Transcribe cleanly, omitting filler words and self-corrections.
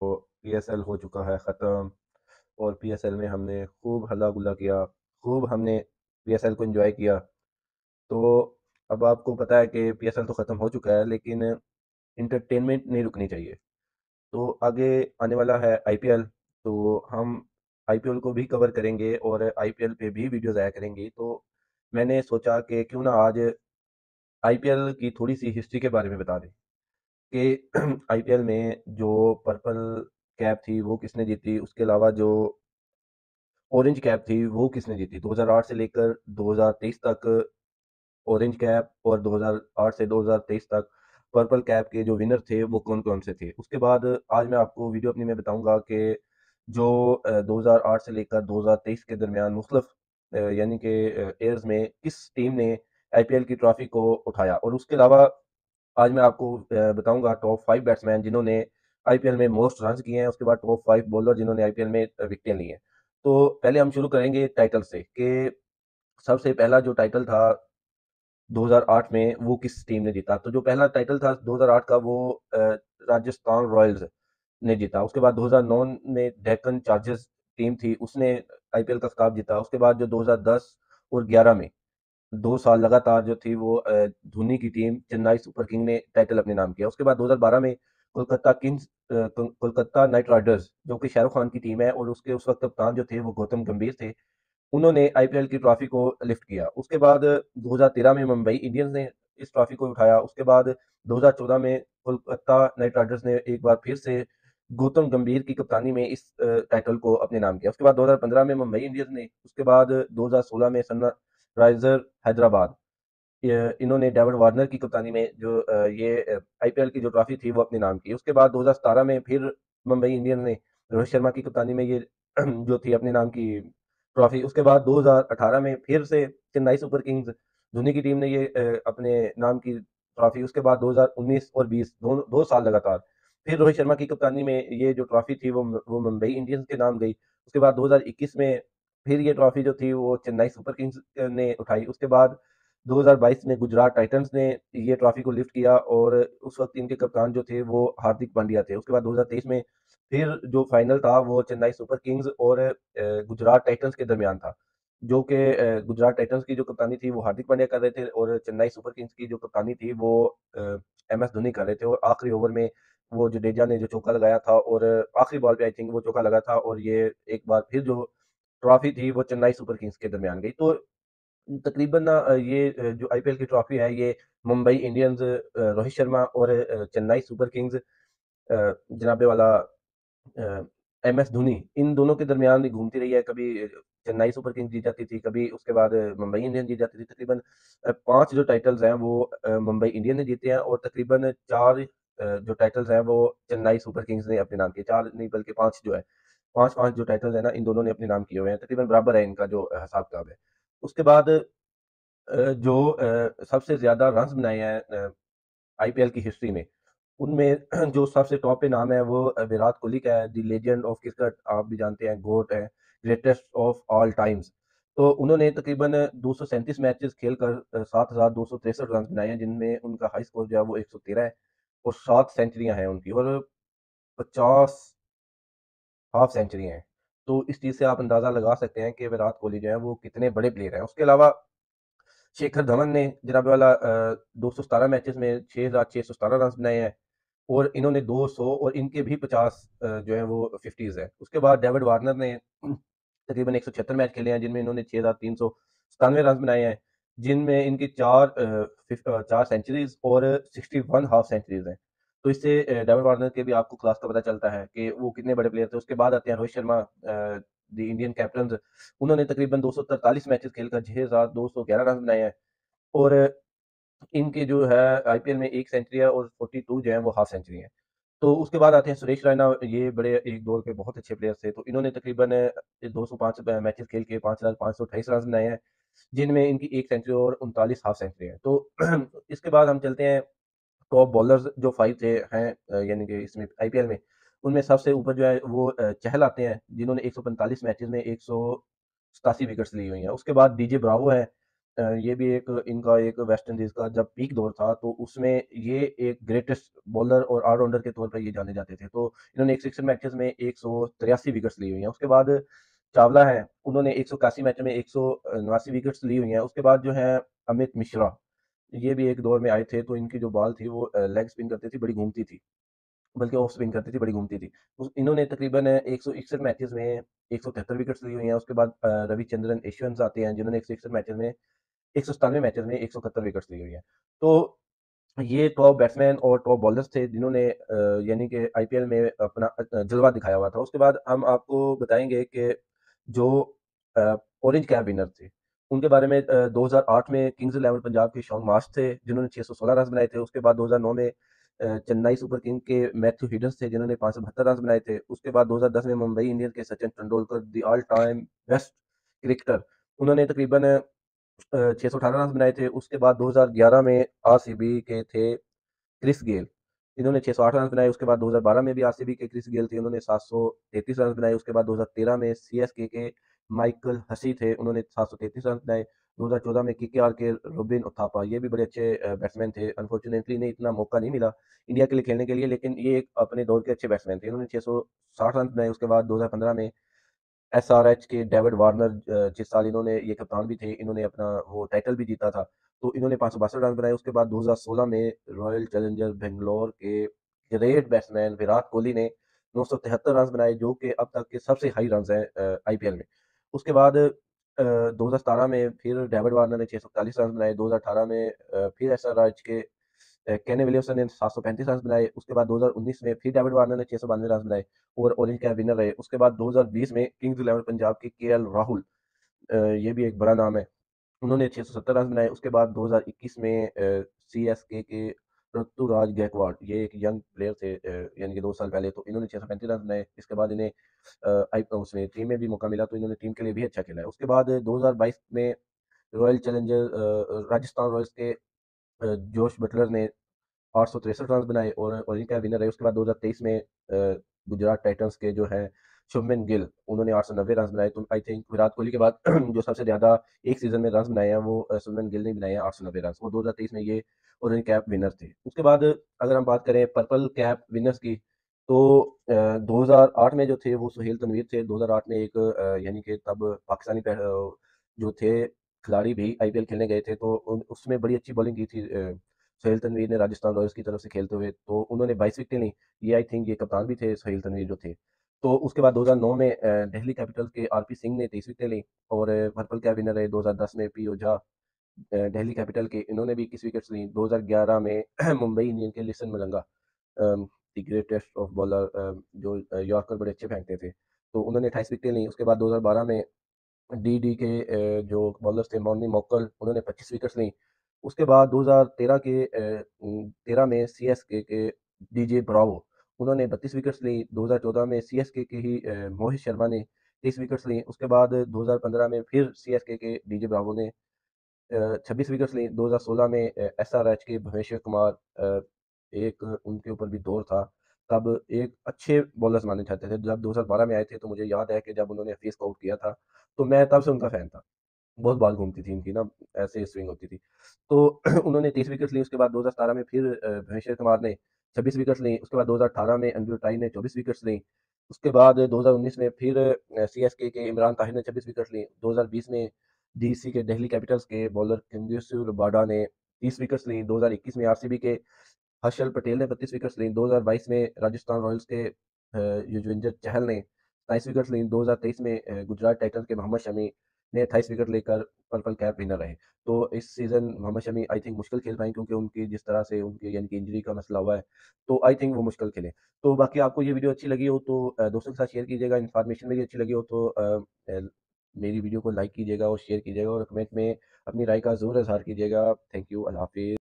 तो पीएसएल हो चुका है ख़त्म और पीएसएल में हमने खूब हल्ला गुल्ला किया, खूब हमने पीएसएल को एंजॉय किया। तो अब आपको पता है कि पीएसएल तो ख़त्म हो चुका है, लेकिन इंटरटेनमेंट नहीं रुकनी चाहिए। तो आगे आने वाला है आईपीएल, तो हम आईपीएल को भी कवर करेंगे और आईपीएल पे भी वीडियोस आया करेंगी। तो मैंने सोचा कि क्यों ना आज आईपीएल की थोड़ी सी हिस्ट्री के बारे में बता दें कि आईपीएल में जो पर्पल कैप थी वो किसने जीती, उसके अलावा जो ऑरेंज कैप थी वो किसने जीती। 2008 से लेकर 2023 तक ऑरेंज कैप और 2008 से 2023 तक पर्पल कैप के जो विनर थे वो कौन-कौन से थे। उसके बाद आज मैं आपको वीडियो अपनी में बताऊँगा कि जो 2008 से लेकर 2023 के दरमियान मुख्तलिफ यानी कि ईयर्स में किस टीम ने आईपीएल की ट्रॉफ़ी को उठाया। और उसके अलावा आज मैं आपको बताऊँगा टॉप 5 बैट्समैन जिन्होंने आईपीएल में मोस्ट रन्स किए हैं, उसके बाद टॉप 5 बॉलर जिन्होंने आईपीएल में विकेटें ली हैं। तो पहले हम शुरू करेंगे टाइटल से कि सबसे पहला जो टाइटल था 2008 में वो किस टीम ने जीता। तो जो पहला टाइटल था 2008 का वो राजस्थान रॉयल्स ने जीता। उसके बाद 2009 में डेक्कन चार्जर्स टीम थी, उसने आईपीएल का खिताब जीता। उसके बाद जो 2010 और 11 में 2 साल लगातार जो थी वो धोनी की टीम चेन्नई सुपर किंग ने टाइटल अपने नाम किया। उसके बाद 2012 में Kolkata Kings Kolkata night Riders जो कि शाहरुख खान की टीम है और उसके उस वक़्त कप्तान जो थे वो गौतम गंभीर थे। उन्होंने आईपीएल की ट्रॉफी को लिफ्ट किया। उसके बाद 2013 में मुंबई इंडियंस ने इस ट्रॉफी को उठाया। उसके बाद 2014 में कोलकाता नाइट राइडर्स ने एक बार फिर से गौतम गंभीर की कप्तानी में इस टाइटल को अपने नाम किया। उसके बाद 2015 में मुंबई इंडियंस ने, उसके बाद 2016 में सनराइजर हैदराबाद, इन्होंने डेविड वार्नर की कप्तानी में जो ये आईपीएल की जो ट्रॉफी थी वो अपने नाम की। उसके बाद 2017 में फिर मुंबई इंडियंस ने रोहित शर्मा की कप्तानी में ये जो थी अपने नाम की ट्रॉफी। उसके बाद 2018 में फिर से चेन्नई सुपर किंग्स धोनी की टीम ने ये अपने नाम की ट्रॉफी। उसके बाद 2019 और 20 दोनों 2 साल लगातार फिर रोहित शर्मा की कप्तानी में ये जो ट्रॉफी थी वो मुंबई इंडियंस के नाम गई। उसके बाद 2021 में फिर ये ट्रॉफी जो थी वो चेन्नई सुपर किंग्स ने उठाई। उसके बाद 2022 में गुजरात टाइटन्स ने ये ट्रॉफी को लिफ्ट किया और उस वक्त इनके कप्तान जो थे वो हार्दिक पांड्या थे। उसके बाद 2023 में फिर जो फाइनल था वो चेन्नई सुपर किंग्स और गुजरात टाइटंस के दरमियान था, जो कि गुजरात टाइटंस की जो कप्तानी थी वो हार्दिक पांड्या कर रहे थे और चेन्नई सुपर किंग्स की जो कप्तानी थी वो एम एस धोनी कर रहे थे। और आखिरी ओवर में वो जडेजा ने जो चौका लगाया था और आखिरी बॉल पे आई थिंक वो चौका लगा था और ये एक बार फिर जो ट्रॉफी थी वो चेन्नई सुपर किंग्स के दरमियान गई। तो तकरीबन ना ये जो आईपीएल की ट्रॉफी है ये मुंबई इंडियंस, रोहित शर्मा और चेन्नई सुपर किंग्स, जनाबे वाला एम एस धोनी, इन दोनों के दरमियान ही घूमती रही है। कभी चेन्नई सुपर किंग्स जीत जाती थी, कभी उसके बाद मुंबई इंडियंस जीत जाती थी। तकरीबन 5 जो टाइटल्स हैं वो मुंबई इंडियंस ने जीते हैं और तकरीबन 4 जो टाइटल्स हैं वो चेन्नई सुपर किंग्स ने अपने नाम किए। 4 नहीं बल्कि 5 जो है, 5-5 जो टाइटल्स हैं ना इन दोनों ने अपने नाम किए हुए हैं। तकरीबन बराबर है इनका जो हिसाब-किताब है। उसके बाद जो सबसे ज़्यादा रन्स बनाए हैं आईपीएल की हिस्ट्री में, उनमें जो सबसे टॉप पे नाम है वो विराट कोहली का है। द लेजेंड ऑफ क्रिकेट आप भी जानते हैं, गोट है, ग्रेटेस्ट ऑफ ऑल टाइम्स। तो उन्होंने तकरीबन 237 मैचेस खेलकर 7,263 रन बनाए हैं, जिनमें उनका हाई स्कोर जो है वो 113 है और 7 सेंचुरियां हैं उनकी और 50 हाफ सेंचुरी हैं। तो इस चीज़ से आप अंदाज़ा लगा सकते हैं कि विराट कोहली जो है वो कितने बड़े प्लेयर हैं। उसके अलावा शेखर धवन ने जनाब वाला 217 मैचेस में 6,617 रन बनाए हैं और इन्होंने 200 और इनके भी 50 जो है वो 50s है। उसके बाद डेविड वार्नर ने तकरीबन 176 मैच खेले हैं, जिनमें इन्होंने 6,397 रन बनाए हैं, जिनमें इनकी 4 सेंचुरीज और 61 हाफ सेंचुरीज हैं। तो इससे डेविड वार्नर के भी आपको क्लास का पता चलता है कि वो कितने बड़े प्लेयर थे। उसके बाद आते हैं Rohit Sharma, the Indian captain. उन्होंने तकरीबन 243 मैचेस खेलकर 6,211 रन बनाए हैं और इनके जो है आईपीएल में 1 सेंचुरी है और 42 जो है वो हाफ सेंचुरी है। तो उसके बाद आते हैं सुरेश रैना, ये बड़े एक दौर के बहुत अच्छे प्लेयर थे। तो इन्होंने तकरीबन 205 मैचेस खेल के 5,528 रन बनाए हैं, जिनमें इनकी 1 सेंचुरी और 39 हाफ सेंचुरी है। तो इसके बाद हम चलते हैं टॉप बॉलर्स जो 5 थे हैं यानी कि इसमें आईपीएल में, उनमें सबसे ऊपर जो है वो चहल आते हैं, जिन्होंने 145 मैचेस में 187 विकेट्स ली हुई हैं। उसके बाद डीजे ब्रावो हैं, ये भी एक इनका एक वेस्ट इंडीज़ का जब पीक दौर था, तो उसमें ये एक ग्रेटेस्ट बॉलर और ऑलराउंडर के तौर पर ये जाने जाते थे। तो इन्होंने 161 मैचेस में 183 विकेट्स ली हुई हैं। उसके बाद चावला हैं, उन्होंने 181 मैच में 189 विकेट्स ली हुई हैं। उसके बाद जो है अमित मिश्रा, ये भी एक दौर में आए थे, तो इनकी जो बॉल थी वो लेग स्पिन करती थी, बड़ी घूमती थी। बल्कि ऑफ स्पिन करती थी, बड़ी घूमती थी। इन्होंने तकरीबन 161 मैचेस में 173 विकेट्स ली हुई हैं। उसके बाद रविचंद्रन अश्विन आते हैं, जिन्होंने 161 मैचेस में 197 मैचेस में 171 विकेट्स ली हुई हैं। तो ये टॉप बैट्समैन और टॉप बॉलर्स थे, जिन्होंने यानी कि आईपीएल में अपना जलवा दिखाया हुआ था। उसके बाद हम आपको बताएंगे कि जो ऑरेंज कैप विनर थे, उनके बारे में 2008 में किंग्स इलेवन पंजाब के शॉन मार्श थे, जिन्होंने 616 रन बनाए थे। उसके बाद 2009 में चेन्नई सुपर किंग के मैथ्यू हिडन्स थे, जिन्होंने 572 रन बनाए थे। उसके बाद 2010 में मुंबई इंडियंस के Sachin Tendulkar, the all time best cricketer, उन्होंने तकरीबन 618 रन बनाए थे। उसके बाद 2011 में आरसीबी के थे क्रिस गेल, इन्होंने 608 रन बनाए। उसके बाद 2012 में भी आरसीबी के क्रिस गेल थे, उन्होंने 733 रन बनाए। उसके बाद 2013 में सीएसके के माइकल हसी थे, उन्होंने 733 रन बनाए। 2014 में केकेआर के रोबिन उथापा, ये भी बड़े अच्छे बैट्समैन थे। अनफॉर्चुनेटली इन्हें इतना मौका नहीं मिला इंडिया के लिए खेलने के लिए, लेकिन ये एक अपने दौर के अच्छे बैट्समैन थे। इन्होंने 660 रन बनाए। उसके बाद 2015 में एसआरएच के डेविड वार्नर, जिस साल इन्होंने ये कप्तान भी थे, इन्होंने अपना वो टाइटल भी जीता था, तो इन्होंने 562 रन बनाए। उसके बाद 2016 में रॉयल चैलेंजर बेंगलोर के ग्रेट बैट्समैन विराट कोहली ने 973 रन बनाए, जो कि अब तक के सबसे हाई रन हैं आईपीएल में। उसके बाद 2017 में फिर डेविड वार्नर ने 641 रन बनाए। 2018 में फिर एसआरएच के केने विलियमसन ने 735 रन बनाए। उसके बाद 2019 में फिर डेविड वार्नर ने 692 रन बनाए और ऑरेंज कैप विनर रहे। उसके बाद 2020 में किंग्स इलेवन पंजाब के केएल राहुल, ये भी एक बड़ा नाम है, उन्होंने 670 रन बनाए। उसके बाद 2021 में सीएसके के ऋतुराज गायकवाड़, ये एक यंग प्लेयर थे, यानी कि 2 साल पहले, तो इन्होंने 635 रन बनाए। इसके बाद इन्हें आई उसमें टीम में भी मौका मिला, तो इन्होंने टीम के लिए भी अच्छा खेला है। उसके बाद 2022 में रॉयल चैलेंजर राजस्थान रॉयल्स के जोश बटलर ने 863 रन बनाए और ऑरेंज कैप विनर रहे। उसके बाद 2023 में गुजरात टाइटंस के जो है शुभमन गिल, उन्होंने 890 रन बनाए। तो आई थिंक विराट कोहली के बाद जो सबसे ज्यादा एक सीजन में रन बनाए हैं, वो शुभमन गिल ने बनाए हैं 890 रन। वो 2023 में ये ऑरेंज कैप विनर थे। उसके बाद अगर हम बात करें पर्पल कैप विनर्स की, तो 2008 में जो थे वो सुहेल तनवीर थे। 2008 में एक यानी कि तब पाकिस्तानी जो थे खिलाड़ी भी आईपीएल खेलने गए थे, तो उसमें बड़ी अच्छी बॉलिंग की थी सोहेल तनवीर ने राजस्थान रॉयल्स की तरफ से खेलते हुए, तो उन्होंने 22 विकेटें ली। ये आई थिंक ये कप्तान भी थे सोहेल तनवीर जो थे। तो उसके बाद 2009 में दिल्ली कैपिटल्स के आरपी सिंह ने 23 विकेटें ली और पर्पल कैप विनर रहे। 2010 में पी ओझा, दिल्ली कैपिटल के, इन्होंने भी 21 विकेट्स ली। 2011 में मुंबई इंडियन के Lasith Malinga, the greatest of bowler, जो यॉर्कर बड़े अच्छे फेंकते थे, तो उन्होंने 28 विकेटें ली। उसके बाद 2012 में डी के जो बॉलर्स थे मॉर्नी मॉकल, उन्होंने 25 विकेट्स ली। उसके बाद 2013 के 13 में सीएसके के डीजे ब्रावो, उन्होंने 32 विकेट्स ली। 2014 में सीएसके के ही मोहित शर्मा ने 30 विकेट्स ली। उसके बाद 2015 में फिर सीएसके के डीजे ब्रावो ने 26 विकेट्स ली। 2016 में एसआरएच के भुवनेश्वर कुमार, एक उनके ऊपर भी दौर था, तब एक अच्छे बॉलर्स माने जाते थे। जब 2012 में आए थे, तो मुझे याद है कि जब उन्होंने हफीज को आउट किया था, तो मैं तब से उनका फैन था। बहुत बॉल घूमती थी इनकी ना, ऐसे स्विंग होती थी। तो उन्होंने 30 विकेट्स ली। उसके बाद 2017 में फिर भुवनेश्वर कुमार ने 26 विकेट्स ली। उसके बाद 2018 में अंजू टाई ने 24 विकेट्स ली। उसके बाद 2019 में फिर सीएसके के इमरान ताहिर ने 26 विकेट ली। 2020 में डीसी के दिल्ली कैपिटल्स के बॉलर किंग्सू रबाडा ने 30 विकेट्स ली। 2021 में आरसीबी के हर्षल पटेल ने 32 विकेट्स ली। 2022 में राजस्थान रॉयल्स के युजवेंद्र चहल ने 27 विकेट्स ली। 2023 में गुजरात टाइटंस के मोहम्मद शमी ने 28 विकेट लेकर पर्पल कैप विनर रहे। तो इस season Mohammed Shami I think मुश्किल खेल पाएंगे, क्योंकि उनकी जिस तरह से उनकी यानी कि इंजरी का मसला हुआ है, तो आई थिंक वो मुश्किल खेलें। तो बाकी आपको ये वीडियो अच्छी लगी हो तो दोस्तों के साथ शेयर कीजिएगा। इन्फॉर्मेशन मेरी अच्छी लगी हो तो मेरी वीडियो को लाइक कीजिएगा और शेयर कीजिएगा, और कमेंट में अपनी राय का ज़रूर इजहार कीजिएगा। थैंक यू, अल्लाह हाफिज़।